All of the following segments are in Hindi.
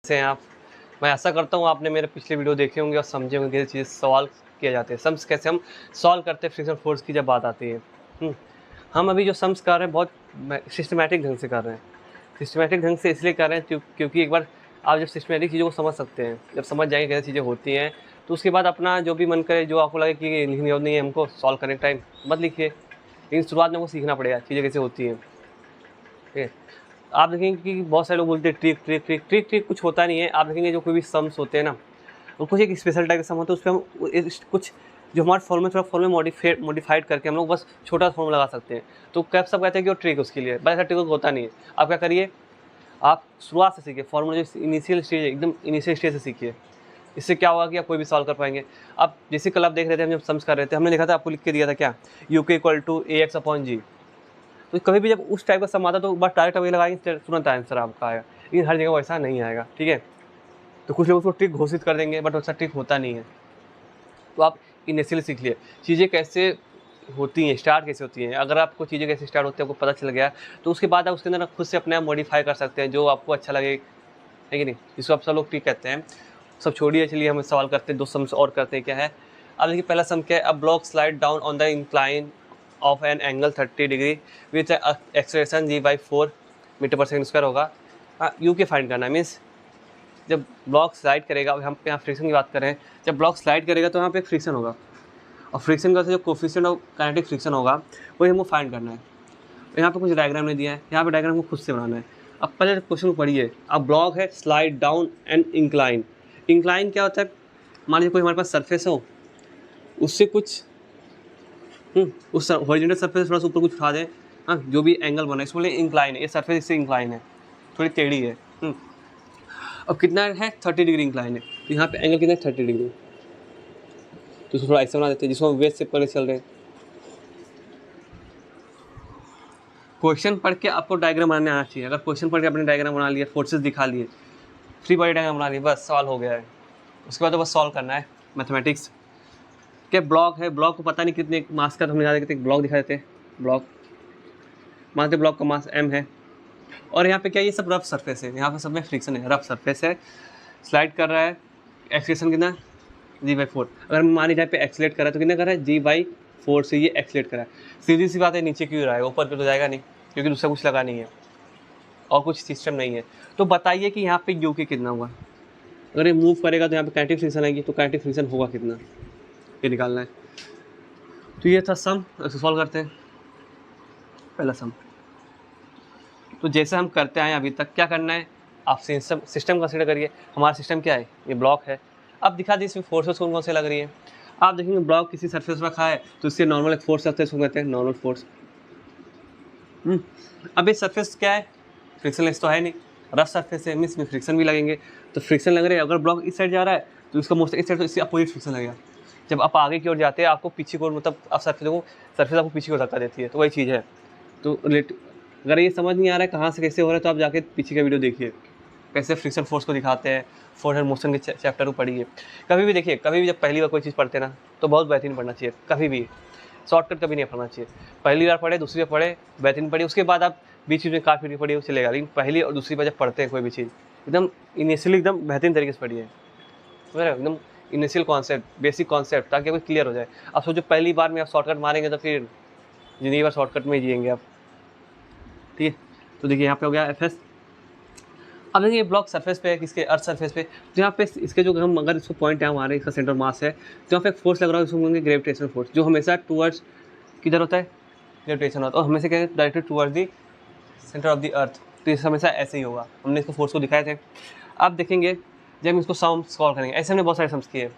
से हैं आप। मैं आशा करता हूँ आपने मेरे पिछले वीडियो देखे होंगे और समझे होंगे कैसे चीज़ें सवाल किए जाते हैं, सम्स कैसे हम सॉल्व करते हैं फ्रिक्शन फोर्स की जब बात आती है। हम अभी जो सम्स कर रहे हैं बहुत सिस्टमैटिक ढंग से कर रहे हैं। सिस्टमैटिक ढंग से इसलिए कर रहे हैं क्योंकि एक बार आप जब सिस्टमैटिक चीज़ों को समझ सकते हैं, जब समझ जाएंगे कैसे चीज़ें होती हैं, तो उसके बाद अपना जो भी मन करे, जो आपको लगे कि लिखनी जरूरत नहीं है हमको सॉल्व करने टाइम, मत लिखिए। लेकिन शुरुआत में हमको सीखना पड़ेगा चीज़ें कैसे होती हैं। ठीक है, आप देखेंगे कि बहुत सारे लोग बोलते हैं trick trick trick trick trick, कुछ होता नहीं है। आप देखेंगे जो कोई भी सम्स होते हैं ना, और कुछ एक स्पेशल टाइप का सम होता है, उस पर हम कुछ जो हमारे फॉर्मूले थोड़ा फॉर्मूले मॉडिफाइड करके हम लोग बस छोटा फॉर्मूला लगा सकते हैं। तो कैप सब कहते हैं कि वो ट्रिक उसके लिए, बस ऐसा ट्रिक होता नहीं है। आप क्या करिए, आप शुरुआत से सीखिए, फॉर्मूला जो इनिशियल स्टेज है, एकदम इनिशियल स्टेज से सीखिए। इससे क्या होगा कि आप कोई भी सॉल्व कर पाएंगे। अब जैसे कल आप देख रहे थे, हम जब सम्स कर रहे थे, हमने देखा था, आपको लिख के दिया था क्या, UK = AX/G। तो कभी भी जब उस टाइप का सम आता तो बस डायरेक्ट अभी लगाएंगे, तुरंत आंसर आपका आएगा। लेकिन हर जगह वैसा नहीं आएगा। ठीक है, तो कुछ लोग उसको ट्रिक घोषित कर देंगे, बट वैसा ट्रिक होता नहीं है। तो आप इनिशियली सीख लिए चीज़ें कैसे होती हैं, स्टार्ट कैसे होती हैं। अगर आपको चीज़ें कैसे स्टार्ट होती हैं आपको पता चल गया, तो उसके बाद आप उसके अंदर खुद से अपने आप मॉडिफाई कर सकते हैं जो आपको अच्छा लगे, है कि नहीं। जिसको आप सब लोग ट्रिक कहते हैं। सब छोड़िए, चलिए हम सवाल करते हैं, 2 सम्स और करते हैं। क्या है, अब देखिए पहला सम क्या है, a block slide down on the incline of an angle 30 degree with acceleration g/4 metre per second होगा। यू के फाइंड करना है, मीन्स जब ब्लॉक स्लाइड करेगा, हम यहाँ फ्रिक्शन की बात करें, जब ब्लॉक स्लाइड करेगा तो यहाँ पे एक फ्रिक्शन होगा, और फ्रिक्शन का जो कोफिशिएंट ऑफ काइनेटिक फ्रिक्शन होगा वही हमको फाइंड करना है। यहाँ पे कुछ डायग्राम नहीं दिया है, यहाँ पे डायग्राम को खुद से बनाना है। अब पहले क्वेश्चन को पढ़िए। अब ब्लॉक है slide down and incline. Incline क्या होता है, मान लीजिए कोई हमारे पास सरफेस हो, उससे कुछ उस हॉरिजॉन्टल सरफेस थोड़ा सा ऊपर कुछ उठा दें, हाँ, जो भी एंगल बना है इसको बोले इंक्लाइन है। ये सरफेस इससे इंक्लाइन है, थोड़ी टेढ़ी है। अब कितना है, 30 डिग्री इंक्लाइन है। तो यहाँ पे एंगल कितना है, 30 डिग्री। तो इसको थोड़ा ऐसे बना देते हैं जिसको हम वेस्ट से पहले चल रहे हैं। क्वेश्चन पढ़ के आपको डायग्राम बनाने आना चाहिए। अगर क्वेश्चन पढ़ के आपने डायग्राम बना लिया, फोर्सेस दिखा लिए, फ्री बॉडी डायग्राम बना लिया, बस सॉल्व हो गया है। उसके बाद तो बस सॉल्व करना है मैथमेटिक्स। क्या ब्लॉक है, ब्लॉक को पता नहीं कितने मास का, तो हम दिखा देते, ब्लॉक दिखा देते हैं। ब्लॉक मानते ब्लॉक का मास m है, और यहाँ पे क्या, ये सब रफ सरफेस है, यहाँ पे सब में फ्रिक्शन है, रफ सरफेस है, स्लाइड कर रहा है, एक्सीलरेशन कितना, g/4। अगर मान लीजिए पे एक्सीलेट कर रहा है तो कितना कर रहा है, g/4 से ये एक्सीलेट कर रहा है। सीधी सी बात है, नीचे क्यों रहा है, ऊपर पे तो जाएगा नहीं, क्योंकि दूसरा कुछ लगा नहीं है और कुछ सिस्टम नहीं है। तो बताइए कि यहाँ पे यू के कितना हुआ। अगर ये मूव करेगा तो यहाँ पे काइनेटिक फ्रिक्शन आएगी, तो काइनेटिक फ्रिक्शन होगा कितना, ये निकालना है। तो ये था सम, इसको सॉल्व करते हैं। पहला सम, तो जैसे हम करते आए अभी तक, क्या करना है, आप सिस्टम कंसिडर करिए। हमारा सिस्टम क्या है, ये ब्लॉक है। अब दिखा दी इसमें फोर्सेस कौन कौन से लग रही है। आप देखेंगे ब्लॉक किसी सरफेस पर रखा है तो इससे नॉर्मल एक फोर्स लगता है, इसको कहते हैं नॉर्मल फोर्स। अब ये सरफेस क्या है, फ्रिक्शनलेस तो है नहीं, रफ सरफेस है, मीन्स में फ्रिक्शन भी लगेंगे। तो फ्रिक्शन लग रहे हैं, अगर ब्लॉक इस साइड जा रहा है तो इसका मोस्ट इस साइड, तो इससे अपोजिट फ्रिक्शन लगेगा। जब आप आगे की ओर जाते हैं आपको पीछे की ओर, मतलब आप सरफेस आपको पीछे की ओर धक्का देती है, तो वही चीज़ है। तो अगर ये समझ नहीं आ रहा है कहाँ से कैसे हो रहा है, तो आप जाके पीछे का वीडियो देखिए, कैसे फ्रिक्शन फोर्स को दिखाते हैं, फोर्स मोशन के चैप्टर को पढ़िए। कभी भी देखिए, कभी भी जब पहली बार कोई चीज़ पढ़ते ना, तो बहुत बेहतरीन पढ़ना चाहिए। कभी भी शॉर्टकट कभी नहीं पढ़ना चाहिए। पहली बार पढ़े, दूसरी बार पढ़े, बेहतरीन पढ़िए, उसके बाद आप बीच में काफ़ी पढ़िए, चलेगा। लेकिन पहली और दूसरी बार जब पढ़ते हैं कोई भी चीज़, एकदम इनिशियली एकदम बेहतरीन तरीके से पढ़िए, एकदम इनिशियल कॉन्सेप्ट, बेसिक कॉन्सेप्ट, ताकि आपको क्लियर हो जाए। आप सोचो पहली बार में आप शॉर्टकट मारेंगे तो फिर जिंदगी भर शॉर्टकट में जिएंगे आप। ठीक है, तो देखिए यहाँ पे हो गया FS। अब देखिए ब्लॉक सरफेस पे है, किसके, अर्थ सरफेस पे। तो यहाँ पे इसके जो हम अगर इसको पॉइंट है हमारे, इसका सेंटर मास है, तो यहाँ पे एक फोर्स लग रहा है, उसको बोलेंगे ग्रेविटेशनल फोर्स, जो हमेशा टूवर्ड्स किधर होता है, ग्रेविटेशन होता है, और हमेशा क्या है, directed towards the centre of the earth. तो ये हमेशा ऐसे ही होगा। हमने इसको फोर्स को दिखाए थे। आप देखेंगे जब हम इसको सम सॉल्व करेंगे, ऐसे हमने बहुत सारे सम्स किए,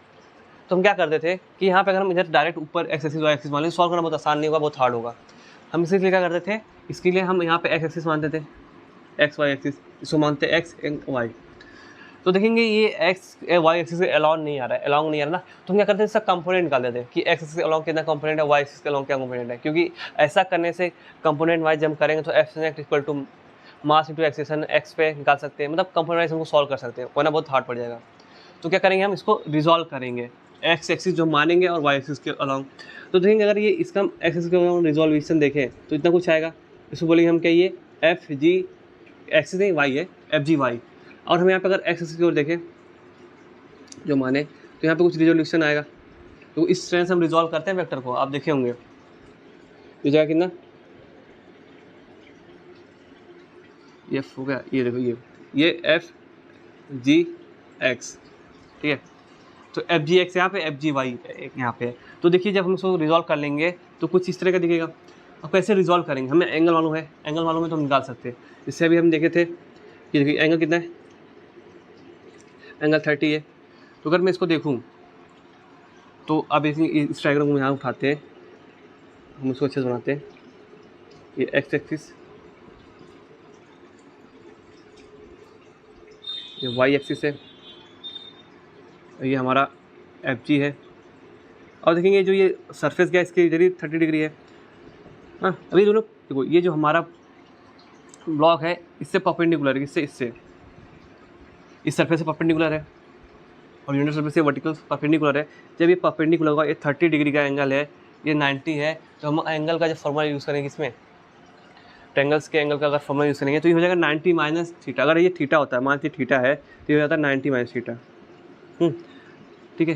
तो हम क्या करते थे कि यहाँ पे अगर हम इधर डायरेक्ट ऊपर एक्स एक्सिस वाई एक्सिस मान लें, सॉल्व करना बहुत आसान नहीं होगा, बहुत हार्ड होगा। हम इसलिए क्या करते थे, इसके लिए हम यहाँ पे एक्स एक्सिस मानते थे, एक्स वाई एक्सिस, इसको मानते एक्स एंड वाई। तो देखेंगे ये एक्स वाई एक्सिस के अलॉन्ग नहीं आ रहा है, अलॉन्ग नहीं आ रहा ना, तो हम क्या करते हैं, इसका कंपोनेंट निकाल देते हैं कि एक्स एक्सिस के अलॉन्ग कितना कंपोनेंट है, वाई एक्सिस के अलॉन्ग क्या कंपोनेंट है। क्योंकि ऐसा करने से कंपोनेंट वाइज जब करेंगे तो F equal to mass into acceleration X पे निकाल सकते हैं, मतलब कंपोनेंट वाइज हमको सॉल्व कर सकते हैं, वरना बहुत हार्ड पड़ जाएगा। तो क्या करेंगे, हम इसको रिजॉल्व करेंगे, एक्स एक्सिस जो मानेंगे और वाई एक्सिस के अलॉन्ग। तो देखेंगे अगर ये इसका एक्स एक्सिस के अलॉन्ग रिजॉल्वेशन देखें तो इतना कुछ आएगा। इसको बोलेंगे हम क्या, ये एफ जी एक्सिस नहीं वाई है, एफ जी वाई। और हम यहाँ पे अगर एक्स एक्सिस की ओर देखें जो माने, तो यहाँ पे कुछ रिजोल्यूशन आएगा। तो इस तरह से हम रिजॉल्व करते हैं वेक्टर को। आप देखे होंगे ये जाएगा कितना, ये हो गया, ये देखो ये एफ जी एक्स, ठीक है। तो एफ जी एक्स यहाँ पे, एफ जी वाई यहाँ पे। तो देखिए जब हम इसको रिजॉल्व कर लेंगे तो कुछ इस तरह का दिखेगा। अब कैसे रिजॉल्व करेंगे, हमें एंगल मालूम है, एंगल मालूम है तो हम निकाल सकते हैं। इससे अभी हम देखे थे, ये देखिए एंगल कितना है, एंगल 30 है। तो अगर मैं इसको देखूँ तो अब इस डायग्राम को यहाँ उठाते हैं, हम इसको अच्छे से बनाते हैं। ये एक्स एक्सिस, ये वाई एक्सिस है, ये हमारा एफ जी है। और देखेंगे जो ये सरफेस गया इसके इधर ही 30 डिग्री है। हाँ अभी दोनों देखो, ये जो हमारा ब्लॉक है इससे परपेंडिकुलर है, इससे इससे इस सरफेस से परपेंडिकुलर है, और यूनिट सरफेस से वर्टिकल परपेंडिकुलर है। जब ये परपेंडिकुलर होगा, ये 30 डिग्री का एंगल है, ये 90 है, तो हम एंगल का जब फॉर्मूला यूज़ करेंगे इसमें, ट्रायंगल्स के एंगल का अगर फॉर्मूला यूज़ करेंगे तो ये हो जाएगा 90 माइनस थीटा। अगर ये थीटा होता है, मान लीजिए थीटा है, तो ये हो जाता है 90 माइनस थीटा। ठीक है,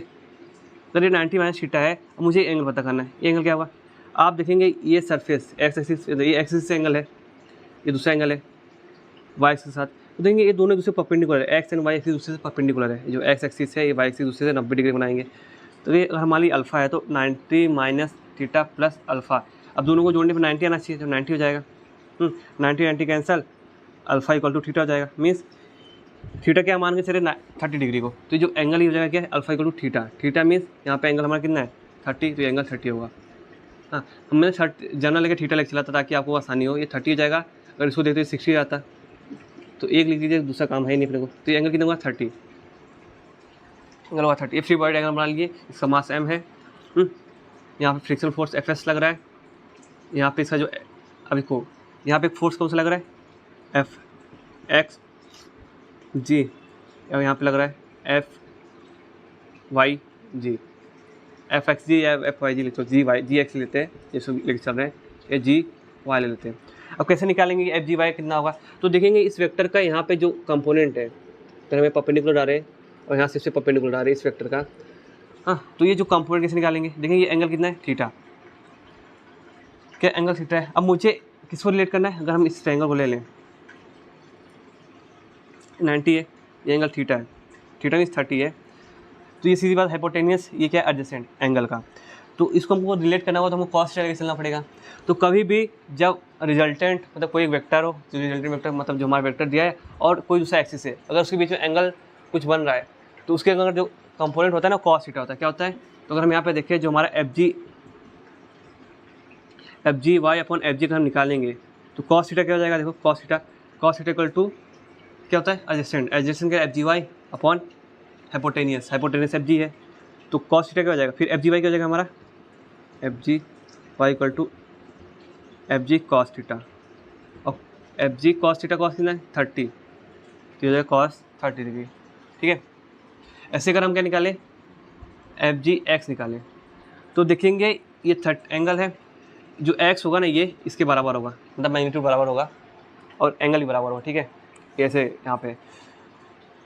अगर ये 90 माइनस थीटा है, अब मुझे एंगल पता करना है। ये एंगल क्या होगा, आप देखेंगे ये सरफेस एक्स एक्सिस, ये एक्सिस से एंगल है, ये दूसरा एंगल है वाई एक्सिस के साथ। तो देखेंगे ये दोनों दूसरे परपेंडिकुलर है, एक्स एंड वाई एक्सिस दूसरे से परपेंडिकुलर है। जो एक्स एक्सिस है, ये वाई एक्सिस दूसरे से 90 डिग्री बनाएंगे। तो ये अगर हमारी अल्फा है तो 90 माइनस थीटा प्लस अल्फा। अब दोनों को जोड़ने पर 90 आना चाहिए, तो 90 हो जाएगा। 90 cancel, alpha equal to theta हो जाएगा। मीन्स थीटा क्या मान के चले 30 डिग्री को, तो जो एंगल ही हो जाएगा क्या है, alpha equal to theta. Theta means यहाँ पे एंगल हमारा कितना है 30, तो एंगल 30 होगा। हाँ हमने जनरल लेके थीटा लेके चला था ताकि आपको आसानी हो। ये 30 हो जाएगा, अगर इसको देखते 60 आता, तो एक लिख लीजिए, दूसरा काम है नहीं अपने को। तो एंगल कितना होगा 30, एंगल होगा 30। ये फ्री बॉडी डायग्राम बना लीजिए, इसका मास m है। यहाँ पे फ्रिक्शन फोर्स Fs लग रहा है, यहाँ पे इसका जो अभी को यहाँ पे फोर्स कौन सा लग रहा है, एफ एक्स जी, और यहाँ पे लग रहा है एफ वाई जी, एफ एक्स जी या एफ वाई जी लिखो, जी वाई जी एक्स लेते हैं, ये सब लेके चल रहे हैं, ये जी वाई ले लेते हैं। अब कैसे निकालेंगे एफ जी वाई कितना होगा, तो देखेंगे इस वेक्टर का यहाँ पे जो कंपोनेंट है, तो हमें परपेंडिकुलर डाल रहे हैं और यहाँ से परपेंडिकुलर डाल रहे हैं इस वेक्टर का। हाँ तो ये जो कंपोनेंट कैसे निकालेंगे, देखेंगे ये एंगल कितना है थीटा, क्या एंगल थीटा है। अब मुझे किसको रिलेट करना है, अगर हम इस ट्रायंगल को ले लें, 90 है, ये एंगल थीटा है, थीटा मीन्स 30 है, तो ये सीधी बात हाइपोटेनियस, ये क्या है एडजेसेंट एंगल का। तो इसको हमको रिलेट करना होगा तो हमको कॉस थीटा लेके चलना पड़ेगा। तो कभी भी जब रिजल्टेंट मतलब कोई एक वेक्टर हो, जो रिजल्टेंट वेक्टर मतलब जो हमारा वेक्टर दिया है और कोई दूसरा एक्सिस है, अगर उसके बीच में एंगल कुछ बन रहा है, तो उसके अगर जो कंपोनेंट होता है ना कॉस थीटा होता है। क्या होता है, तो अगर हम यहाँ पे देखें जो हमारा F G Y upon F G का हम निकालेंगे, तो कॉस थीटा क्या हो जाएगा, देखो कॉस थीटा इक्वल टू क्या होता है एडजेसेंट, एडजेसेंट का F G Y upon hypotenuse, hypotenuse F G है, तो कॉस थीटा क्या हो जाएगा, फिर एफ जी वाई क्या हो जाएगा हमारा, F G Y equal to F G cos theta, और F G cos theta cos कितना है 30, तो हो जाएगा कॉस 30 डिग्री। ठीक है, ऐसे अगर हम क्या निकालें एफ जी एक्स निकालें, तो देखेंगे ये एंगल है, जो एक्स होगा ना ये इसके बराबर होगा, मतलब मैग्नीट्यूड बराबर होगा और एंगल भी बराबर होगा। ठीक है, ऐसे यहाँ पे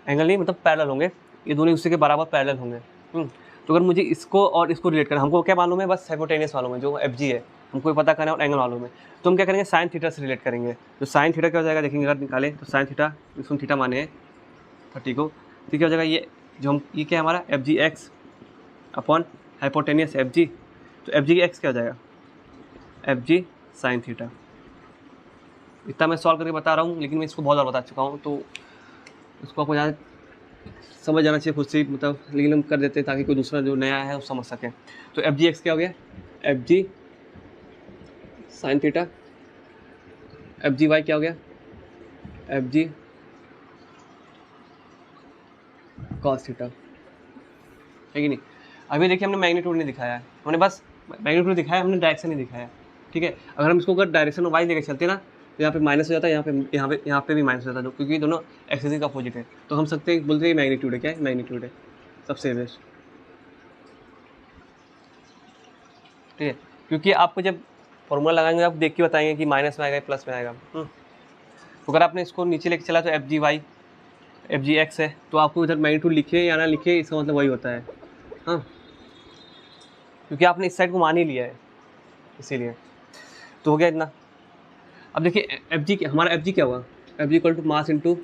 एंगल नहीं मतलब पैरेलल होंगे, ये दोनों दूसरे के बराबर पैरेलल होंगे। तो अगर मुझे इसको और इसको रिलेट करना, हमको क्या मालूम है, बस हाइपोटेनियस मालूम है जो एफ जी है, हमको पता करना है, और एंगल मालूम है, तो हम क्या करेंगे साइन थीटा से रिलेट करेंगे। तो साइन थीटा क्या हो जाएगा देखेंगे, अगर निकालें तो साइन थीटा, इसको थीटा माने हैं 30 को, तो क्या हो जाएगा ये जो हम ये क्या है हमारा F G x upon hypotenuse F जी, तो एफ जी एक्स क्या हो जाएगा एफ जी साइन थीटा। इतना मैं सॉल्व करके बता रहा हूँ, लेकिन मैं इसको बहुत ज़्यादा बता चुका हूँ, तो इसको आपको ज़्यादा समझ जाना चाहिए खुद से, मतलब लेकिन हम कर देते हैं ताकि कोई दूसरा जो नया है वो समझ सके। तो एफ जी एक्स क्या हो गया, F G sine theta, F G Y क्या हो गया, एफ जी कॉस थीटा, है कि नहीं। अभी देखिए हमने मैग्नीट्यूड नहीं दिखाया है, हमने बस मैग्नीट्यूड दिखाया, हमने डायरेक्शन नहीं दिखाया। ठीक है, अगर हम इसको अगर डायरेक्शन वाई लेके चलते ना, तो यहाँ पे माइनस हो जाता है, यहाँ पे भी माइनस हो जाता है, क्योंकि दोनों एक्सिस का अपोजिट है। तो हम सकते हैं बोलते हैं मैग्नीट्यूड है, क्या है मैग्नीट्यूड है सबसे बेस्ट। ठीक है, क्योंकि आपको जब फॉर्मूला लगाएंगे आप देख के बताएंगे कि माइनस में आएगा प्लस में आएगा। तो अगर आपने इसको नीचे लेके चला तो F G Y F G X है, तो आपको इधर मैग्नीट्यूड लिखे या ना लिखे इसका मतलब वही होता है, हाँ, क्योंकि आपने इस साइड को मान ही लिया है इसीलिए। तो हो गया इतना। अब देखिए एफ जी, हमारा एफ जी क्या हुआ, F G equal to mass into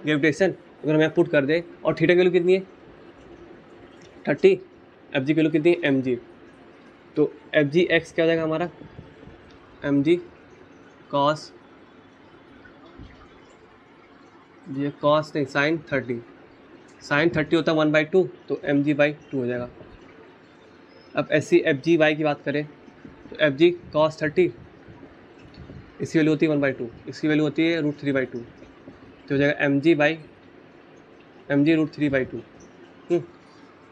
gravitation, अगर हम यहाँ पुट कर दें, और थीटा की वैल्यू कितनी है 30, एफ जी की वैल्यू कितनी है एम जी, तो एफ जी एक्स क्या हो जाएगा हमारा एम जी कॉस, ये कॉस नहीं साइन 30, साइन 30 होता है 1/2, तो एम जी बाई 2 हो जाएगा। अब ऐसी एफ जी वाई की बात करें तो एफ जी कॉस 30, इसकी वैल्यू होती है 1/2, इसकी वैल्यू होती है √3/2, तो हो जाएगा एम जी √3/2।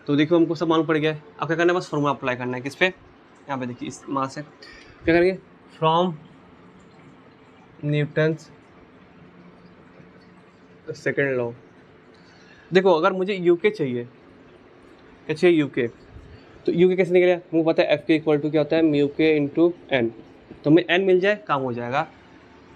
तो देखो हमको सब मालूम पड़ गया है। अब क्या करना है, बस फॉर्मूला अप्लाई करना है किस पे, यहाँ पे देखिए इस मास है, क्या करेंगे फ्रॉम न्यूटन्स सेकेंड लॉ। देखो अगर मुझे यूके चाहिए, क्या चाहिए यूके, तो यूके कैसे निकलेगा, मुझे पता है एफ के इक्वल टू क्या होता है म्यू के इंटू एन, तो हमें एन मिल जाए काम हो जाएगा,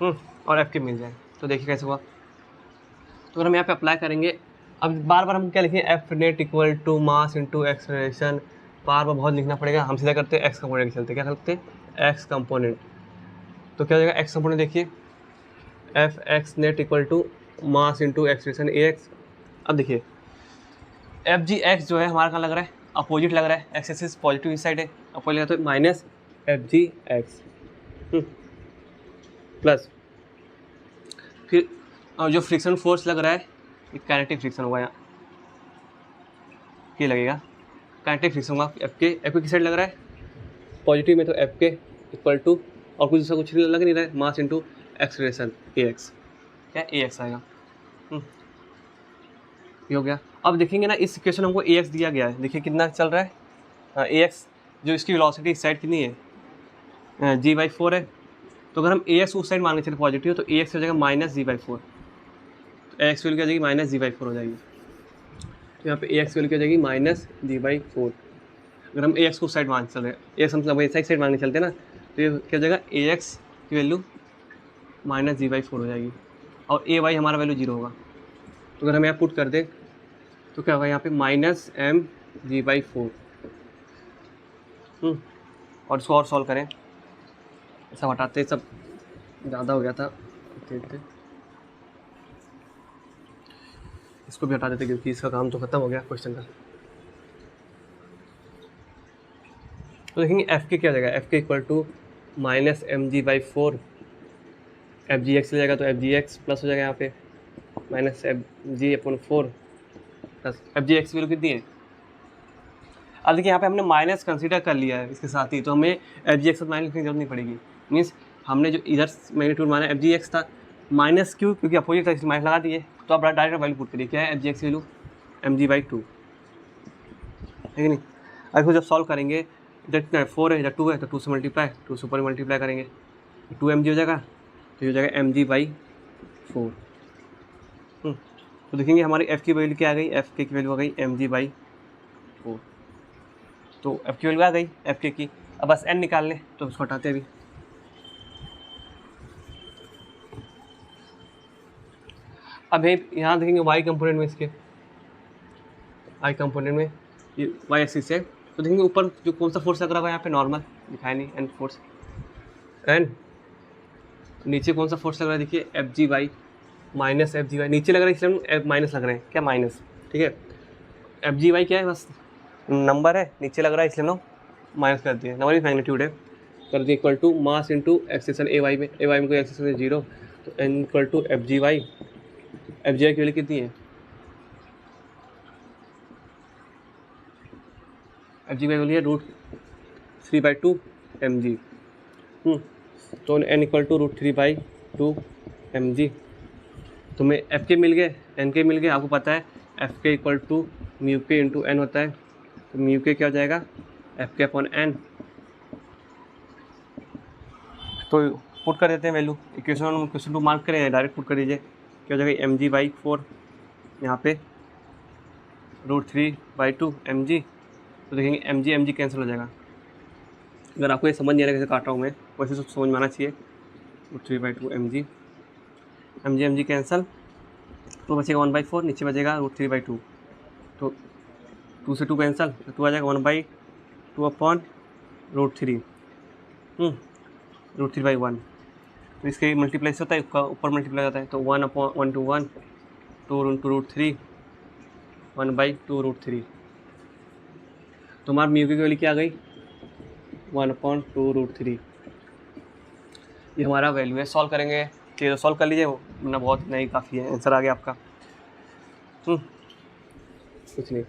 और एफ के मिल जाए। तो देखिए कैसे हुआ, तो अगर हम यहाँ पे अप्लाई करेंगे, अब बार बार हम क्या लिखें F net equal to mass into acceleration, बार बार बहुत लिखना पड़ेगा, हम सीधा करते हैं एक्स कंपोनेंट चलते, क्या करते हैं एक्स कंपोनेंट, तो क्या हो जाएगा एक्स कंपोनेंट, देखिए F X net equal to mass into acceleration A X. अब देखिए एफ जी एक्स जो है हमारा कहाँ लग रहा है, अपोजिट लग रहा है, एक्स एक्सिस पॉजिटिव इस साइड है, अपोजिट लगा तो minus F G x plus, फिर जो फ्रिक्शन फोर्स लग रहा है ये काइनेटिक फ्रिक्शन होगा, यहाँ ये लगेगा काइनेटिक फ्रिक्शन होगा, एफ के किस साइड लग रहा है पॉजिटिव में, तो एफ के इक्वल टू और कुछ दूसरा कुछ लग नहीं रहा है मास इंटू एक्सलेरेशन ए एक्स, क्या ए एक्स आएगा, ये हो गया। अब देखेंगे ना इस इक्वेशन हमको ए एक्स दिया गया है, देखिए कितना चल रहा है ए एक्स, जो इसकी वेलोसिटी इस साइड कितनी है g/4 है, तो अगर हम ए एक्स उस साइड मान के चले पॉजिटिव, तो ए एक्स हो जाएगा माइनस g/4, तो ए एक्स वैल्यू क्या हो जाएगी माइनस g/4 हो जाएगी, तो यहाँ पे ए एक्स वैल्यू क्या हो जाएगी माइनस g/4। अगर हम ए एक्स को उस साइड मान चल रहे हैं, ए एक्स मतलब ऐसा एक साइड मान के चलते हैं ना, तो ये क्या हो जाएगा ए एक्स की वैल्यू माइनस g/4 हो जाएगी, और ए वाई हमारा वैल्यू 0 होगा, तो अगर हम यहाँ पुट कर दें तो क्या होगा यहाँ पे माइनस एम g/4, और इसको और सॉल्व करें, सब हटाते सब ज़्यादा हो गया था, देखते इसको भी हटा देते क्योंकि इसका काम तो खत्म हो गया क्वेश्चन का। तो देखेंगे एफ के क्या हो जाएगा, एफ के equal to minus M g/4, F G X ले जाएगा तो एफ जी एक्स प्लस हो जाएगा यहाँ पे minus F g/4 plus F G X value कितनी है, अब देखिए यहाँ पे हमने माइनस कंसीडर कर लिया है इसके साथ ही, तो हमें एफ जी एक्स माइनस लिखने की जरूरत नहीं पड़ेगी, मीन्स हमने जो इधर मैग्नीट्यूड माना एफ जी एक्स था माइनस क्यों, क्योंकि अपोजिट था इसलिए माइनस लगा दिए, तो आप डायरेक्ट वैल्यू पुट करिए, क्या है F G X value M g/2, है कि नहीं। अब जब सॉल्व करेंगे इधर कितना है 4 है, इधर 2 है, तो 2 से मल्टीप्लाई, 2 से ऊपर मल्टीप्लाई करेंगे 2 mg हो जाएगा, तो ये हो जाएगा mg/4। तो देखेंगे हमारी f की वैल्यू क्या आ गई, f की वैल्यू आ गई mg/4, तो f की वैल्यू आ गई f की, अब बस n निकाल लें, तो उसको हटाते हैं अभी। अब यहाँ देखेंगे y कंपोनेंट में, इसके y कंपोनेंट में ये y एक्सिस है, तो देखेंगे ऊपर जो कौन सा फोर्स लग रहा होगा यहाँ पे, नॉर्मल दिखाया नहीं एन फोर्स, एन, नीचे कौन सा फोर्स लग रहा है देखिए F G Y minus F G Y, नीचे लग रहा है इसलिए माइनस लग रहे हैं, क्या माइनस, ठीक है, एफ जी वाई क्या है बस नंबर है, नीचे लग रहा है इसलिए हम माइनस कर दिए, नंबर भी मैग्नीट्यूड है, कर दिए equal to mass into acceleration A Y में कोई एक्सेशन है 0, तो N equal to F G Y की वैल्यू कितनी है, एफ जी वाई वैल्यू है √3/2 mg, तो n इक्वल टू √3/2 mg, तो हमें एफ के मिल गए, एन के मिल गए, आपको पता है एफ के इक्वल टू म्यू के इंटू एन होता है, तो म्यू के क्या हो जाएगा एफ के अपॉन एन, तो पुट कर देते हैं वैल्यू, क्वेश्चन 2 मार्क करें, डायरेक्ट पुट कर दीजिए, क्या हो जाएगा mg/4 यहाँ पे √3/2 mg, तो देखेंगे mg कैंसिल हो जाएगा, अगर आपको ये समझ नहीं आ रहा कैसे काट रहा हूँ मैं, वैसे तो समझ में आना चाहिए, √3/2 mg कैंसिल, तो बचेगा 1/4, नीचे बचेगा √3/2, तो 2 से 2 कैंसल, तो 2 आ जाएगा 1/2 अपॉन √3, √3/1। तो इसके मल्टीप्लाई से होता है, ऊपर मल्टीप्लाई होता है, तो 1/1 to 1, 2 into √3, 1/2 √3। तो हमारा म्यू की वैल्यू क्या आ गई, 1/2 √3। ये हमारा वैल्यू है। सॉल्व करेंगे, चलिए सॉल्व कर लीजिए, ना बहुत नहीं काफ़ी है, आंसर आ गया आपका। कुछ नहीं।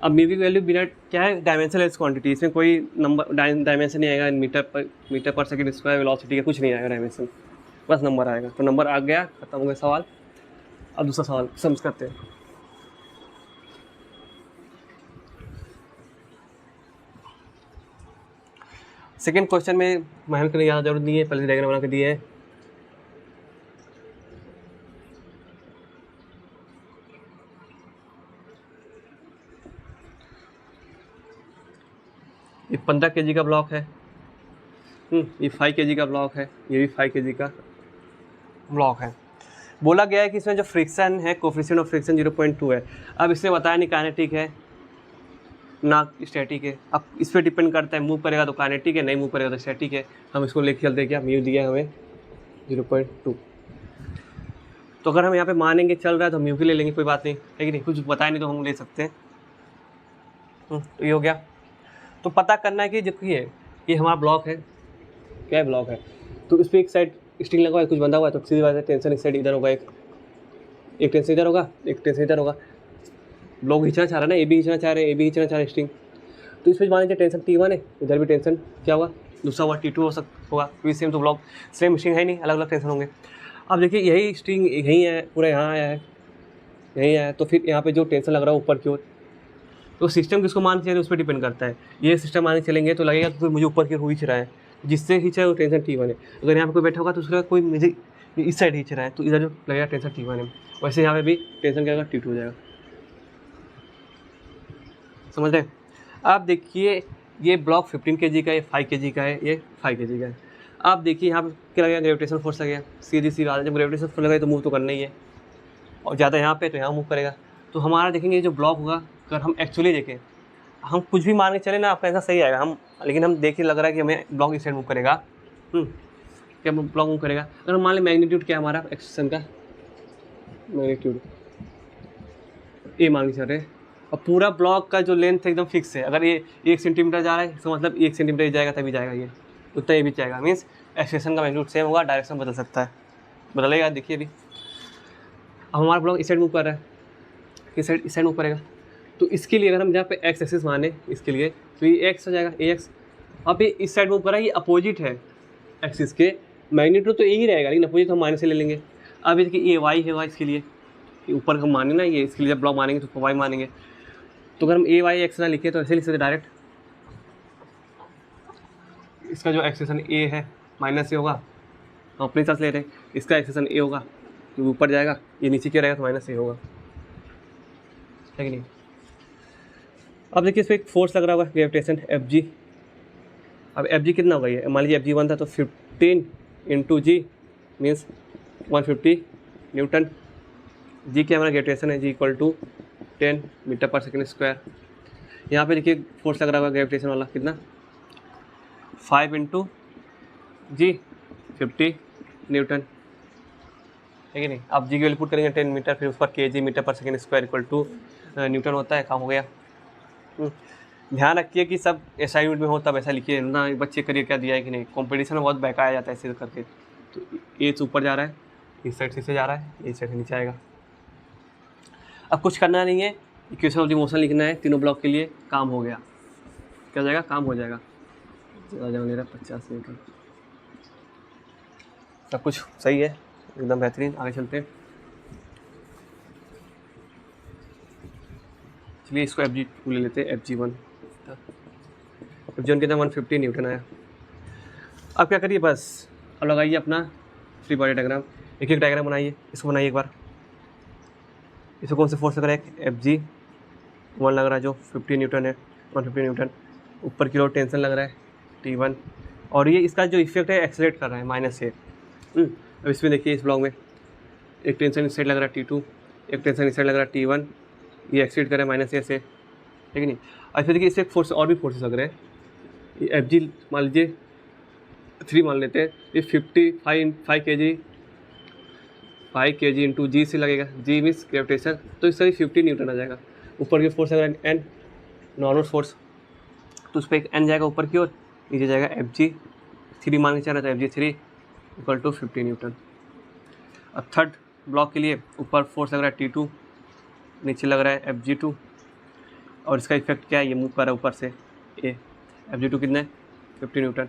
अब म्यू की वैल्यू बिना क्या है, डायमेंशनलेस क्वांटिटी, इसमें कोई नंबर डायमेंशन नहीं आएगा, मीटर पर सेकंड स्क्वायर वेलोसिटी का कुछ नहीं आएगा डायमेंशन, बस नंबर आएगा। तो नंबर आ गया, खत्म हो गया सवाल। अब दूसरा सवाल सम्स करते हैं। सेकेंड क्वेश्चन में मेहनत करने की ज़्यादा जरूरत नहीं है, पहले डायग्राम बना के दिए है। ये 15 kg का ब्लॉक है, ये 5 kg का ब्लॉक है, ये भी 5 kg का ब्लॉक है। बोला गया है कि इसमें जो फ्रिक्शन है, कोफिशिएंट ऑफ फ्रिक्शन 0.2 है। अब इसने बताया नहीं काइनेटिक है ना स्टैटिक है। अब इस पर डिपेंड करता है, मूव करेगा तो काइनेटिक है, नहीं मूव करेगा तो स्टैटिक है। हम इसको लेके चलते हैं, क्या म्यू दिया है हमें 0.2। तो अगर हम यहाँ पे मानेंगे चल रहा है तो म्यू के ले लेंगे, कोई बात नहीं है कि नहीं, कुछ बताया नहीं तो हम ले सकते हैं। तो ये हो गया। तो पता करना है कि जबकि ये हमारा ब्लॉक है, क्या है ब्लॉक है, तो इस पर एक साइड स्ट्रिंग लगा हुआ है, कुछ बंधा हुआ है, तो सीधी बात है टेंशन इस साइड इधर होगा, एक टेंशन इधर होगा, एक टेंशन इधर होगा। ब्लॉक खींचना चाह रहा है ना, ए भी खींचना चाह रहे हैं, ए भी खींचना चाह रहे हैं स्ट्रिंग। तो इस पर मान लीजिए टेंशन T1 है, इधर भी टेंशन क्या होगा, दूसरा हुआ T2 होगा, क्योंकि सेम तो ब्लॉक सेम स्ट्रिंग है नहीं, अलग अलग टेंशन होंगे। अब देखिए यही स्ट्रिंग यहीं है, पूरा यहाँ आया है, यहीं आया है, तो फिर यहाँ पे जो टेंशन लग रहा है ऊपर की ओर, तो सिस्टम किसको मान चले उस पर डिपेंड करता है। ये सिस्टम माने चलेंगे तो लगेगा तो फिर मुझे ऊपर की ओर खींच रहा है, जिससे खींच रहा है वो टेंशन T1 है। अगर यहाँ पे कोई बैठा होगा तो उसका कोई मुझे इस साइड खींच रहा है, तो इधर जो लगेगा टेंशन T1 है, वैसे यहाँ पे भी टेंशन क्या होगा, T2 हो जाएगा। समझ रहे हैं? आप देखिए ये ब्लॉक 15 kg का है, 5 kg का है, ये 5 kg का है। आप देखिए यहाँ पे क्या लगेगा, ग्रेविटेशन फोर्स लगेगा, सीधी सी बात है, जब ग्रेविटेशन फोर्स लगेगा तो मूव तो करना ही है, और ज़्यादा यहाँ पे तो यहाँ मूव करेगा। तो हमारा देखेंगे जो ब्लॉक होगा, अगर हम एक्चुअली देखें, हम कुछ भी मान के चले ना, आपका ऐसा सही आएगा, हम लेकिन हम देखिए लग रहा है कि हमें ब्लॉक इस साइड मूव करेगा। क्या ब्लॉक मूव करेगा, अगर हम मान लें मैग्नीट्यूड क्या है हमारा एक्सेशन का, मैग्नीट्यूड ए मान के चल रहे हैं, और पूरा ब्लॉक का जो लेंथ एकदम फिक्स है, अगर ये 1 सेंटीमीटर जा रहा है तो मतलब 1 सेंटीमीटर जाएगा तभी जाएगा, ये उतना ये भी जाएगा, मीन्स एक्सेशन का मैग्नीट्यूड सेम होगा, डायरेक्शन बदल सकता है, बदलेगा। देखिए अभी अब हमारा ब्लॉक इस साइड मूव कर रहा है, इस साइड मूव करेगा, तो इसके लिए अगर हम जहाँ पे एक्स एक्सिस माने इसके लिए, तो ये एक्स हो जाएगा, ए एक्स। अब ये इस साइड मूव कर रहा है, ये अपोजिट है एक्सिस के, मैग्नीट्यूड तो यही रहेगा, लेकिन अपोजिट हम माइनस से ले लेंगे। अब देखिए ये वाई है, वाई इसके लिए ऊपर हम माने ना, ये इसके लिए जब ब्लॉक मानेंगे तो वाई मानेंगे। तो अगर हम ए वाई एक्स ना लिखे तो ऐसे लिख सकते डायरेक्ट, इसका जो एक्सेशन ए है माइनस ए होगा, हम अपने साथ ले रहे हैं, इसका एक्सेशन ए होगा तो ऊपर जाएगा, ये नीचे क्या रहेगा तो माइनस ए होगा, है कि नहीं। अब देखिए इस पर एक फोर्स लग रहा होगा, ग्रेविटेशन एफ जी। अब एफ जी कितना होगा, ये मान लीजिए FG1 था, तो 15 × G मीन्स 150 न्यूटन। जी क्या हमारा ग्रेविटेशन है, G = 10 मीटर/सेकंड²। यहाँ पे देखिए फोर्स लग रहा होगा ग्रेविटेशन वाला, कितना 5 × G 50 न्यूटन, है कि नहीं। अब जी की वैल्यू पुट करेंगे 10 मीटर, फिर उस पर kg मीटर/सेकंड² = न्यूटन होता है, काम हो गया। ध्यान रखिए कि सब ऐसा यूनिट में हो तब ऐसा लिखिए ना, बच्चे करिए क्या दिया है कि नहीं, कंपटीशन में बहुत बहकाया जाता है ऐसे करके। तो ए से ऊपर जा रहा है, इस साइड से जा रहा है, इस साइड से नीचे आएगा। अब कुछ करना नहीं है, इक्वेशन ऑफ द मोशन लिखना है तीनों ब्लॉक के लिए, काम हो गया। क्या हो जाएगा, काम हो जाएगा। मेरा 50 मीटर, सब कुछ सही है, एकदम बेहतरीन। आगे चलते हैं, चलिए इसको FG2 ले लेते हैं, FG1 के अंदर 150 न्यूटन आया। अब क्या करिए, बस अब लगाइए अपना फ्री बॉडी डायग्राम, एक एक डायग्राम बनाइए। इसको बनाइए एक बार, इसको कौन से फोर्स लग रहा है, FG1 लग रहा है जो 50 न्यूटन है, 150 न्यूटन। ऊपर की ओर टेंशन लग रहा है T1, और ये इसका जो इफेक्ट है एक्सेलरेट कर रहा है -से। अब इसमें देखिए इस ब्लॉक में एक टेंशन इस साइड लग रहा है T2, एक टेंशन इस साइड लग रहा है T1, ये एक्सीड करे माइनस ए से, ठीक है नहीं। और फिर देखिए इससे फोर्स और भी फोर्सेस लग रहे हैं, ये Fg मान लीजिए 3 मान लेते हैं, ये 5 kg इंटू जी से लगेगा, जी मीन्स ग्रेविटेशन, तो इस तरह 50 न्यूटन आ जाएगा। ऊपर की फोर्स अगर एन नॉर्मल फोर्स, तो उस पर एक एन जाएगा ऊपर की ओर, नीचे जाएगा Fg 3 मान के चल रहा है, तो Fg 3 इक्वल टू 50 न्यूटन। अब थर्ड ब्लॉक के लिए ऊपर फोर्स लग रहा है T2, नीचे लग रहा है Fg2, और इसका इफेक्ट क्या है, ये मूव कर रहा है ऊपर से ए, Fg2 कितना है 50 न्यूटन।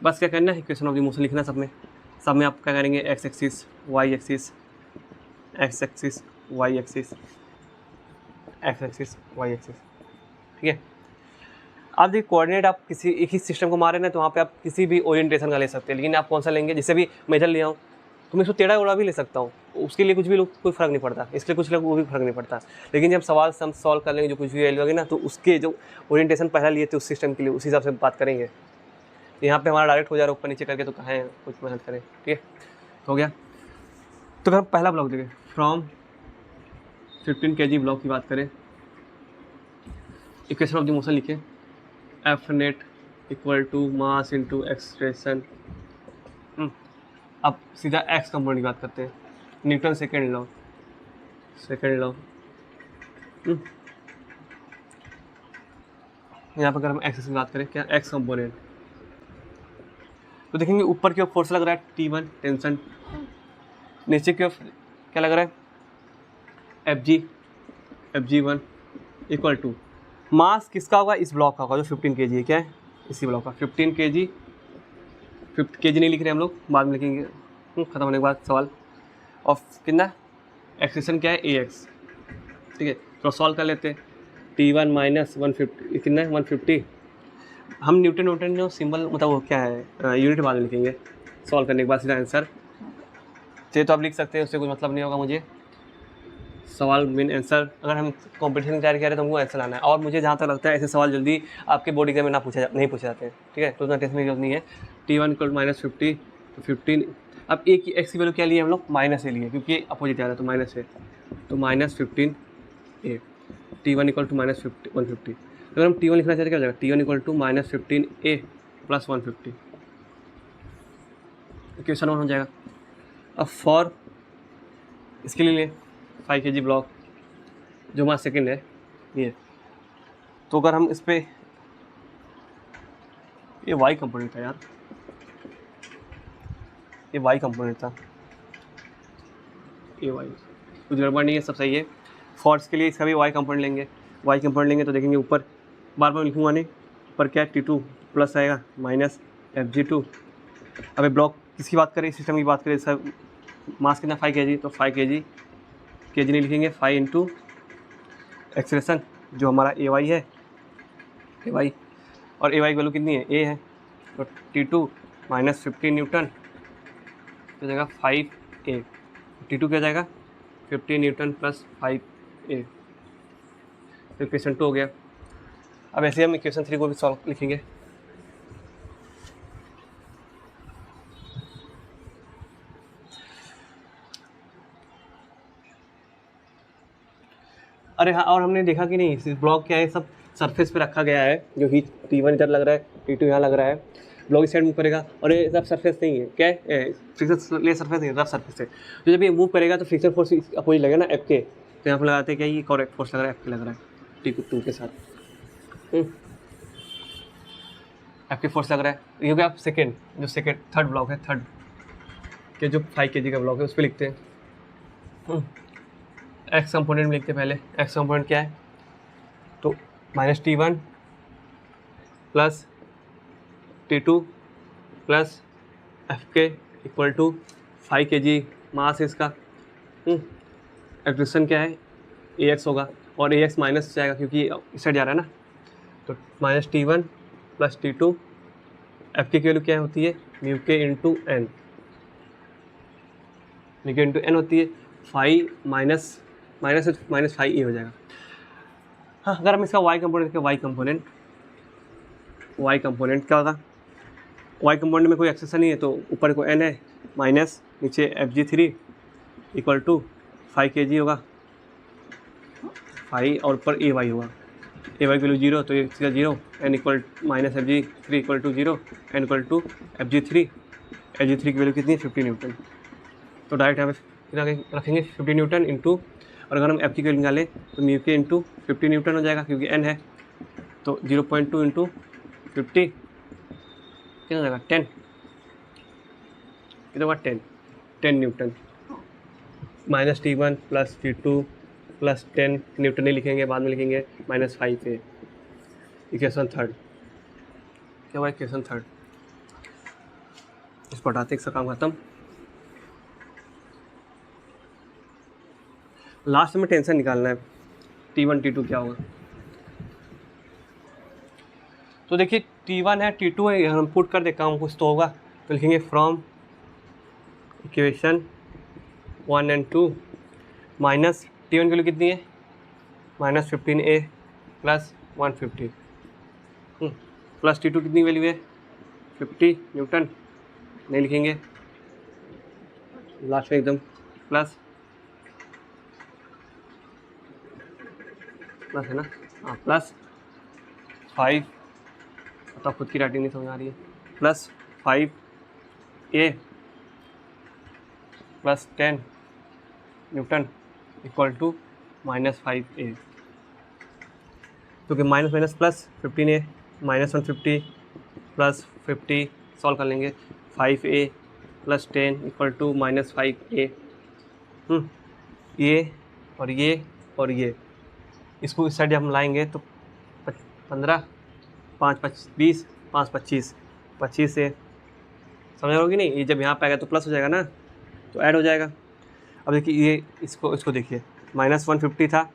बस क्या करना है, इक्वेशन ऑफ द मोशन लिखना है सब में आप क्या करेंगे, X axis Y axis, X axis Y axis, X axis Y axis, ठीक है। आप देखिए कोऑर्डिनेट आप किसी एक ही सिस्टम को मारे ना, तो वहाँ पे आप किसी भी ओरिएंटेशन का ले सकते हैं, लेकिन आप कौन सा लेंगे, जैसे भी मैं इधर ले आऊँ तो मैं इसको टेढ़ा उड़ा भी ले सकता हूँ, उसके लिए कुछ भी लोग कोई फ़र्क नहीं पड़ता, इसलिए कुछ लोग वो भी फ़र्क नहीं पड़ता। लेकिन जब सवाल सम सॉल्व कर लेंगे, जो कुछ भी वैल्यू होगी ना, तो उसके जो ओरिएंटेशन पहला लिए थे उस सिस्टम के लिए, उस हिसाब से बात करेंगे। यहाँ पे हमारा डायरेक्ट हो जा रहा है ऊपर नीचे करके, तो कहाँ है कुछ मेहनत करें, ठीक है। तो हो गया। तो अगर हम पहला ब्लॉक देखें, फ्रॉम 15 kg ब्लॉक की बात करें, इक्वेशन ऑफ द मोशन लिखें, F net equal to mass into acceleration. अब सीधा एक्स कंपोनेंट की बात करते हैं, न्यूटन सेकेंड लॉ, यहाँ पर अगर हम एक्स की बात करें, क्या एक्स कंपोनेंट, तो देखेंगे ऊपर की ओर फोर्स लग रहा है T1 टेंशन, नीचे की ओर क्या लग रहा है Fg1 इक्वल टू मास किसका होगा, इस ब्लॉक का होगा जो 15 kg है, क्या है इसी ब्लॉक का 15 kg, 50 kg नहीं लिख रहे हम लोग, बाद में लिखेंगे खत्म होने के बाद सवाल। और कितना एक्सेशन क्या है Ax, ठीक है। तो सॉल्व कर लेते हैं, T1 माइनस 150 कितना है 150, हम न्यूटन जो सिंबल मतलब वो क्या है यूनिट बाद में लिखेंगे, सॉल्व करने के बाद सीधा आंसर चाहिए तो आप लिख सकते हैं, उससे कुछ मतलब नहीं होगा मुझे। सवाल मेन आंसर, अगर हम कॉम्पिटिशन की तैयारी कर रहे हैं तो हमको आंसर लाना है, और मुझे जहाँ तक लगता है ऐसे सवाल जल्दी आपके बोर्ड एग्जाम में नहीं पूछे जाते हैं, ठीक है। तो उतना टेंशन की जरूरत नहीं है। T1 इक्वल माइनस 50 तो 15, अब एक एक्स की वैल्यू क्या लिए हम लोग, माइनस ए लिए, क्योंकि अपोजिट आ रहा है तो माइनस है, तो minus 15 A, T1 equal to minus 150। अगर हम T1 लिखना चाहते क्या हो जाएगा, T1 equal to minus 15 A plus 150, equation 1 हो जाएगा। अब फॉर इसके लिए 5 kg ब्लॉक जो हमारा सेकेंड है ये, तो अगर हम इस पर ये वाई कंपोनेंट था यार, ये वाई कंपोनेंट था, ये वाई कुछ गड़बड़ नहीं है, सब सही है। फॉर्स के लिए इसका भी वाई कंपोनेंट लेंगे, वाई कंपोनेंट लेंगे तो देखेंगे ऊपर बार बार लिखूंगा नहीं, ऊपर क्या है T2 प्लस आएगा माइनस Fg2। अब ब्लॉक किसकी बात करें, सिस्टम की बात करें, इसका मास कितना 5 kg, तो 5 kg नहीं लिखेंगे, 5 इंटू एक्सेलरेशन जो हमारा Ay है, Ay और Ay की वैल्यू कितनी है, A है, तो T2 माइनस 15 न्यूटन हो जाएगा 5A, T2 क्या जाएगा 15 न्यूटन प्लस 5A, तो इक्वेशन 2 हो गया। अब ऐसे हम इक्वेशन 3 को भी सॉल्व लिखेंगे। अरे हाँ, और हमने देखा कि नहीं इस ब्लॉक क्या है, सब सरफेस पे रखा गया है, जो हीट T1 इधर लग रहा है, T2 यहाँ लग रहा है, ब्लॉक इस साइड मूव करेगा, और ये रफ सरफेस नहीं है, क्या है फ्रिक्शन ले सरफेस नहीं, रफ सरफेस है, तो जब ये मूव करेगा तो फ्रिक्शन फोर्स अपोजिट लगेगा ना F के, तो यहाँ पर लगाते हैं क्या, ये करेक्ट फोर्स लग रहा है F के लग रहा है T2 के साथ, F के फोर्स लग रहा है। ये हो गया आप सेकेंड थर्ड ब्लॉक है, थर्ड के जो 5 kg का ब्लॉक है उस पर लिखते हैं, एक्स कंपोनेंट में लिखते हैं पहले, एक्स कंपोनेंट क्या है, तो minus T1 plus T2 plus F के इक्वल टू 5 kg मास है इसका, एक्सप्रेशन क्या है Ax होगा, और Ax माइनस जाएगा क्योंकि इस साइड जा रहा है ना, तो minus T1 plus T2, F की वैल्यू क्या होती है म्यू के इंटू एन, म्यू के इंटू एन होती है 5 माइनस 5 ए हो जाएगा। हाँ, अगर हम इसका y कंपोनेंट देखें, y कंपोनेंट क्या होगा, y कंपोनेंट में कोई एक्सेशन नहीं है, तो ऊपर को n है माइनस नीचे Fg3 इक्वल टू 5 kg होगा, 5 और ऊपर ए वाई होगा, ए वाई की वैल्यू 0 तो ये सीधा 0, N equal minus F G 3 equal to 0, N equal to F G 3 की वैल्यू कितनी है 50 न्यूटन। तो डायरेक्ट यहाँ पे रखेंगे 50 न्यूटन इंटू, और अगर हम एफ की वैल्यू निकालें तो म्यू के इंटू 50 न्यूटन हो जाएगा क्योंकि एन है, तो 0.2 इंटू 50 कितना हो जाएगा 10, कितना होगा 10 Newton, minus T1 plus T2 plus 10 Newton नहीं लिखेंगे, बाद में लिखेंगे -5 ए। इक्वेशन थर्ड क्या हुआ, इक्वेशन थर्ड इस पर हटाते एक काम खत्म। लास्ट में टेंशन निकालना है T1 T2 क्या होगा। तो देखिए T1 है T2 है, हम पुट कर दे काम कुछ तो होगा, तो लिखेंगे from equation 1 and 2 minus T1 की वैल्यू कितनी है -15A प्लस 150 प्लस T2 कितनी वैल्यू है 50 न्यूटन, नहीं लिखेंगे लास्ट में एकदम प्लस है ना, हाँ प्लस 5, तो खुद की राइटिंग नहीं समझ आ रही है, plus 5A plus 10 newton equal to -5A, क्योंकि minus minus plus 15A -150 plus 50 solve कर लेंगे, 5A plus 10 equal to -5A। ये और ये इसको इस साइड हम लाएंगे तो 15, 5 20, 5 25, 25 से समझ रहे हो कि नहीं, ये जब यहाँ पे आएगा तो प्लस हो जाएगा ना, तो ऐड हो जाएगा। अब देखिए ये इसको देखिए -150 था,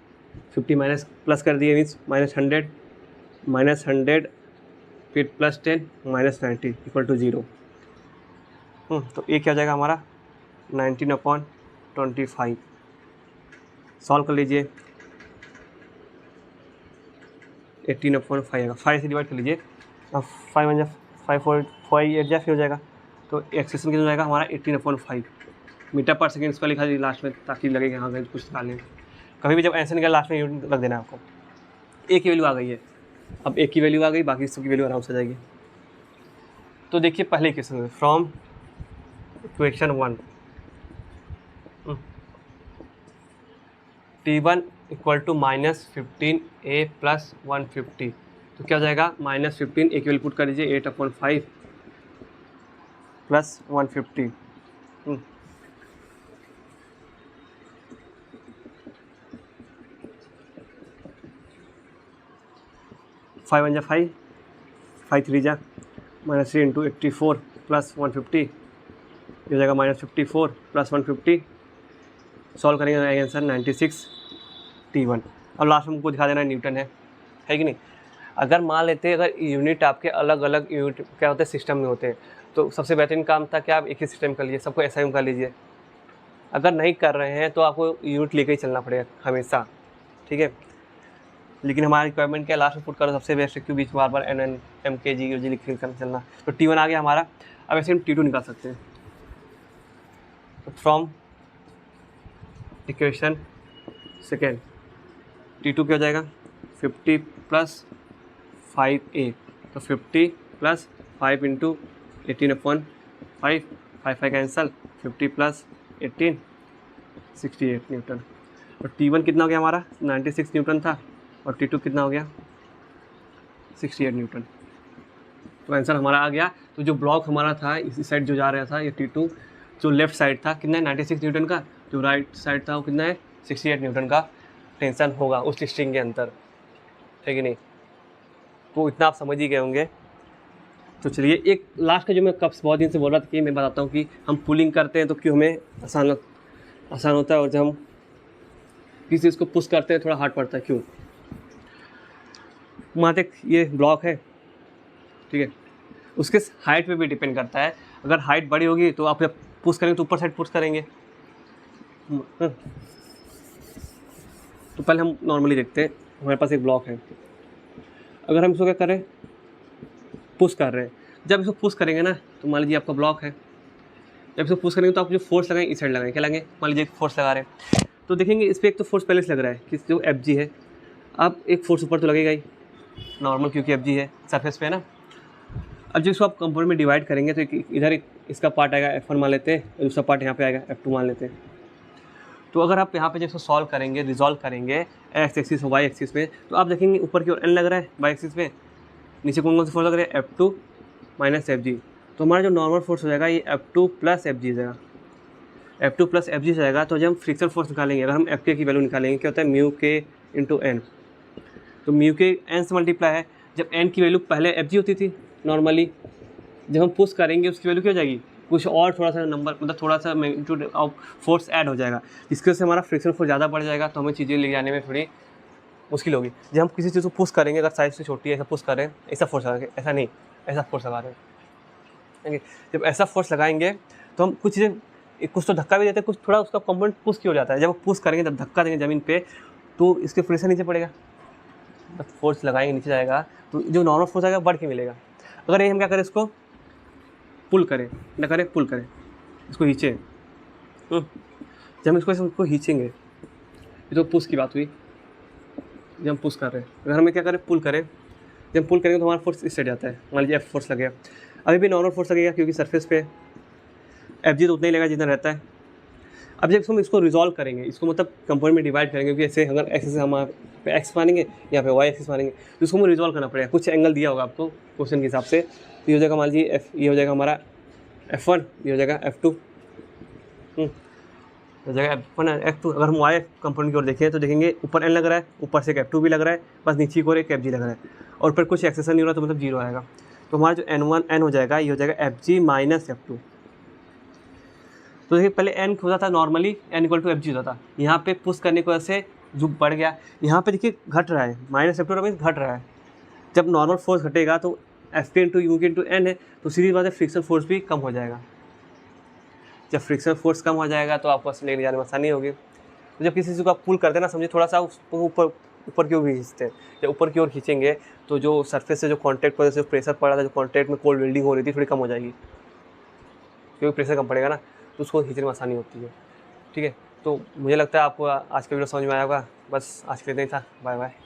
50 माइनस प्लस कर दिए मीन्स -100 फिर प्लस 10 -90 इक्वल टू 0। तो ये क्या हो जाएगा हमारा 19/25। सॉल्व कर लीजिए 18/5 आएगा, 5 से डिवाइड कर लीजिए, अब 5 5 8 फिर हो जाएगा, तो एक्सप्रेशन कितना हो जाएगा हमारा 18/5 मीटर पर सेकेंड। इसका लिखा दीजिए लास्ट में ताकि लगे कि हाँ कुछ निकालें। कभी भी जब ऐसे निकाल लास्ट में यूनिट रख देना आपको। ए की वैल्यू आ गई है, अब ए की वैल्यू आ गई, बाकी सब की वैल्यू आराम से आ जाएगी। तो देखिए पहले इक्वेशन में from equation 1 T1 equal to -15A plus 150, तो क्या हो जाएगा -15 ए की वैल्यू पुट कर दीजिए 8/5 प्लस 150। 5 1 जा 5, 5 3 जा -3 इंटू 84 प्लस 150, ये हो जाएगा -54 प्लस 150। सॉल्व करेंगे आंसर 96 T1। अब लास्ट में हमको दिखा देना न्यूटन है कि नहीं। अगर मान लेते हैं अगर यूनिट आपके अलग अलग यूनिट क्या होते हैं सिस्टम में होते हैं, तो सबसे बेहतरीन काम था कि आप एक ही सिस्टम कर लीजिए, सबको SI में कर लीजिए। अगर नहीं कर रहे हैं तो आपको यूनिट लेकर ही चलना पड़ेगा हमेशा, ठीक है। लेकिन हमारा रिक्वायरमेंट क्या लास्ट में पुट करो सबसे बेस्ट, क्यों बीच बार NN MKG UG लिख कर चलना। तो T1 आ गया हमारा। अब ऐसे हम T2 निकाल सकते हैं। तो फ्रॉम इक्वेशन सेकेंड T2 क्या हो जाएगा 50 प्लस 5A, तो 50 plus 5 into 18/5, 5 cancel, 50 plus 18 68 Newton. और T1 कितना हो गया हमारा 96 न्यूटन था, और T2 कितना हो गया 68 न्यूटन। तो आंसर हमारा आ गया। तो जो ब्लॉक हमारा था इस साइड जो जा रहा था ये T2, जो लेफ्ट साइड था कितना है 96 न्यूटन का, जो राइट साइड था वो कितना है 68 न्यूटन का टेंशन होगा उस स्ट्रिंग के अंदर, है कि नहीं। तो इतना आप समझ ही गए होंगे। तो चलिए एक लास्ट का जो मैं कप्स बहुत दिन से बोल रहा था कि मैं बताता हूँ कि हम पुलिंग करते हैं तो क्यों हमें आसान होता है, और जब हम किसी चीज़ को पुश करते हैं थोड़ा हार्ड पड़ता है क्यों। वहाँ तक ये ब्लॉक है, ठीक है, उसके हाइट पे भी डिपेंड करता है। अगर हाइट बड़ी होगी तो आप जब पुश करेंगे तो ऊपर साइड पुश करेंगे। तो पहले हम नॉर्मली देखते हैं, हमारे पास एक ब्लॉक है, अगर हम इसको क्या करें पुश कर रहे हैं, जब इसको पुश करेंगे ना तो मान लीजिए आपका ब्लॉक है, जब इसको पुश करेंगे तो आप जो फोर्स लगाएंगे इस साइड लगाएंगे, क्या लगाएंगे, मान लीजिए फोर्स लगा रहे हैं तो देखेंगे इस पर एक तो फोर्स पहले से लग रहा है कि जो एफ जी है, अब एक फोर्स ऊपर तो लगेगा ही नॉर्मल, क्योंकि एफ जी है सरफेस पे है ना। अब जब इसको आप कंपोनेंट में डिवाइड करेंगे तो इधर इसका पार्ट आएगा F1 मान लेते हैं, और दूसरा पार्ट यहाँ पे आएगा F2 मान लेते हैं। तो अगर आप यहाँ पे जब इसको सॉल्व करेंगे, रिजॉल्व करेंगे एक्स एक्सिस और वाई एक्सिस में, तो आप देखेंगे ऊपर की ओर n लग रहा है वाई एक्सिस में, नीचे कौन कौन से फोर्स लग रहे हैं, F2 माइनस एफ जी। तो हमारा जो नॉर्मल फोर्स हो जाएगा ये F2 प्लस एफ जी जाएगा, F2 प्लस एफ जी जाएगा। तो जब हम फ्रिक्शन फोर्स निकालेंगे, अगर हम एफ के की वैल्यू निकालेंगे, क्या होता है म्यू के इंटू एन, तो म्यू के एन से मल्टीप्लाई है। जब एन की वैल्यू पहले एफ जी होती थी नॉर्मली, जब हम पुश करेंगे उसकी वैल्यू क्या हो जाएगी, कुछ और थोड़ा सा नंबर, मतलब थोड़ा सा मैग्नीट्यूड ऑफ फोर्स ऐड हो जाएगा, जिसकी वजह से हमारा फ्रिक्शन फोर्स ज़्यादा बढ़ जाएगा, तो हमें चीज़ें ले जाने में थोड़ी मुश्किल होगी। जब हम किसी चीज़ को पुश करेंगे, अगर साइज से छोटी है, ऐसा पुश करें, ऐसा फोर्स लगाएंगे, ऐसा नहीं, ऐसा फोर्स लगा रहे हैं, जब ऐसा फोर्स लगाएंगे तो हम कुछ चीज़ें, कुछ तो धक्का भी देते हैं, कुछ थोड़ा उसका कंपोनेंट पुश की हो जाता है। जब पुश करेंगे, जब धक्का देंगे ज़मीन पे, तो इसके प्रेशर नीचे पड़ेगा, जब फोर्स लगाएंगे नीचे जाएगा, तो जो नॉर्मल फोर्स आएगा बढ़ के मिलेगा। अगर ये हम क्या करें, इसको पुल करें, ना करें पुल करें, इसको खींचें, जब हम इसको खींचेंगे, ये तो पुश की बात हुई, जब हम पुश कर रहे हैं, अगर हमें क्या करें पुल करें, जब हम पुल करेंगे तो हमारा फोर्स इस साइड जाता है, मान लीजिए एफ फोर्स लगेगा, अभी भी नॉर्मल फोर्स लगेगा क्योंकि सरफेस पे एफ जी तो उतना ही लगेगा जितना रहता है। अब जब हम इसको रिजॉल्व करेंगे, इसको मतलब कंपोनेंट में डिवाइड करेंगे, क्योंकि ऐसे अगर एक्स से हम पे एक्स मानेंगे, यहाँ पे वाई एक्सिस मानेंगे, तो इसको हमें रिजॉल्व करना पड़ेगा। कुछ एंगल दिया होगा आपको क्वेश्चन के हिसाब से, तो ये हो जाएगा मान लीजिए एफ, ये हो जाएगा हमारा F1, ये हो जाएगा F2, हो जाएगा F1 F2। अगर हम वाई कंपोनेंट की ओर देखें तो देखेंगे ऊपर n लग रहा है, ऊपर से एक F2 भी लग रहा है, बस नीचे की ओर एक FG लग रहा है, और फिर कुछ एक्सेसन नहीं हो रहा, तो मतलब जीरो आएगा। तो हमारा जो n1 n हो जाएगा, ये हो जाएगा FG माइनस F2। तो देखिए पहले n होता था normally, n equal to FG होता था, यहाँ पे पुश करने की वजह से जो बढ़ गया, यहाँ पे देखिए घट रहा है, माइनस F2 मीन्स घट रहा है। जब नॉर्मल फोर्स घटेगा तो एफ के इंटू यू के इंटू एन है, तो सीधी बात है फ्रिक्शन फोर्स भी कम हो जाएगा। जब फ्रिक्शन फोर्स कम हो जाएगा तो आपको लेने जाने में आसानी होगी। तो जब किसी चीज़ को आप पुल करते हैं ना, समझिए थोड़ा सा उसको ऊपर की ओर खींचते हैं, जब ऊपर की ओर खींचेंगे तो जो सरफेस से जो कॉन्टैक्ट पर जो प्रेशर पड़ रहा था, जो कॉन्टैक्ट में कोल्ड वेल्डिंग हो रही थी, थोड़ी कम हो जाएगी, क्योंकि प्रेशर कम पड़ेगा ना, तो उसको खींचने में आसानी होती है। ठीक है, तो मुझे लगता है आपको आज का वीडियो समझ में आया होगा। बस आज के लिए इतना ही था, बाय बाय।